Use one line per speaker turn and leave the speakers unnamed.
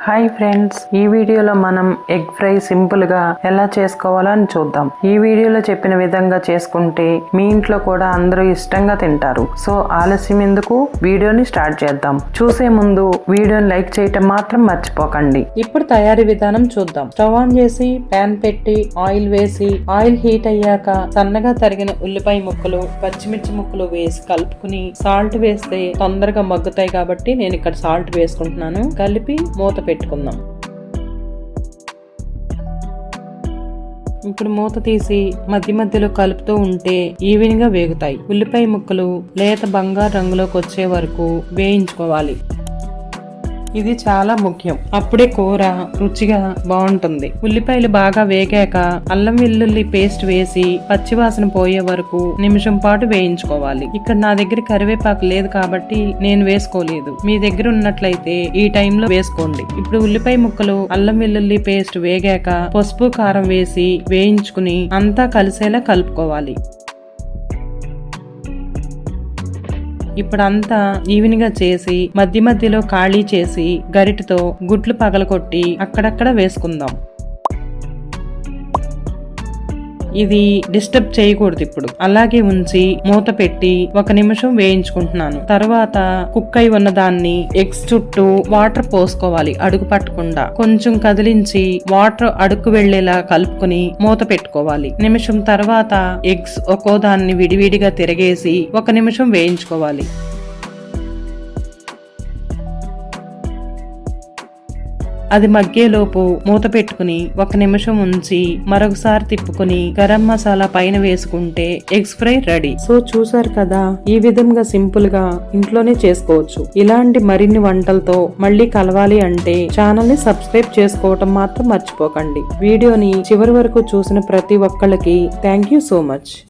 Hi friends, ఈ వీడియోలో మనం ఎగ్ ఫ్రై సింపుల్ గా ఎలా చేసుకోవాలని చూద్దాం. ఈ వీడియోలో చెప్పిన విధంగా చేసుకుంటే మీ ఇంట్లో కూడా అందరూ ఇష్టంగా తింటారు. సో ఆలస్యం ఎందుకు, వీడియోని స్టార్ట్ చేద్దాం. చూసే ముందు వీడియోని లైక్ చేయటం మాత్రం మర్చిపోకండి. ఇప్పుడు తయారీ విధానం చూద్దాం. స్టవ్ ఆన్ చేసి ప్యాన్ పెట్టి ఆయిల్ వేసి, ఆయిల్ హీట్ అయ్యాక సన్నగా తరిగిన ఉల్లిపాయ ముక్కలు, పచ్చిమిర్చి ముక్కలు వేసి కలుపుకుని సాల్ట్ వేస్తే తొందరగా మగ్గుతాయి కాబట్టి నేను ఇక్కడ సాల్ట్ వేసుకుంటున్నాను. కలిపి మూత పెట్టుకుందాం. ఇప్పుడు మూత తీసి మధ్య మధ్యలో కలుపుతూ ఉంటే ఈవెన్ గా వేగుతాయి. ఉల్లిపాయ ముక్కలు లేత బంగారు రంగులోకి వచ్చే వరకు వేయించుకోవాలి. ఇది చాలా ముఖ్యం, అప్పుడే కూర రుచిగా బాగుంటుంది. ఉల్లిపాయలు బాగా వేగాక అల్లం వెల్లుల్లి పేస్ట్ వేసి పచ్చివాసన పోయే వరకు నిమిషం పాటు వేయించుకోవాలి. ఇక్కడ నా దగ్గర కరివేపాకు లేదు కాబట్టి నేను వేసుకోలేదు. మీ దగ్గర ఉన్నట్లయితే ఈ టైంలో వేసుకోండి. ఇప్పుడు ఉల్లిపాయ ముక్కలు అల్లం వెల్లుల్లి పేస్ట్ వేగాక పసుపు కారం వేసి వేయించుకుని అంతా కలిసేలా కలుపుకోవాలి. ఇప్పుడంతా ఈవెన్ గా చేసి మధ్య మధ్యలో ఖాళీ చేసి గరిటతో గుట్లు పగలకొట్టి అక్కడక్కడ వేసుకుందాం. ఇది డిస్టర్బ్ చేయకూడదు. ఇప్పుడు అలాగే ఉంచి మూత పెట్టి 1 నిమిషం వేయించుకుంటున్నాను. తర్వాత కుక్ అయి ఉన్న దాన్ని ఎగ్స్ చుట్టూ వాటర్ పోసుకోవాలి. అడుగు పట్టకుండా కొంచెం కదిలించి వాటర్ అడుగు వెళ్లేలా కలుపుకుని మూత పెట్టుకోవాలి. నిమిషం తర్వాత ఎగ్స్ ఒక్కో దాన్ని విడివిడిగా తిరగేసి 1 నిమిషం వేయించుకోవాలి. అది మగ్గేలోపు మూత పెట్టుకుని 1 నిమిషం ఉంచి మరొకసారి తిప్పుకుని గరం మసాలా పైన వేసుకుంటే ఎగ్స్ ఫ్రై రెడీ. సో చూసారు కదా, ఈ విధంగా సింపుల్ గా ఇంట్లోనే చేసుకోవచ్చు. ఇలాంటి మరిన్ని వంటలతో మళ్ళీ కలవాలి అంటే ఛానల్ ని సబ్స్క్రైబ్ చేసుకోవటం మాత్రం మర్చిపోకండి. వీడియోని చివరి వరకు చూసిన ప్రతి ఒక్కళ్ళకి థ్యాంక్ యూ సో మచ్.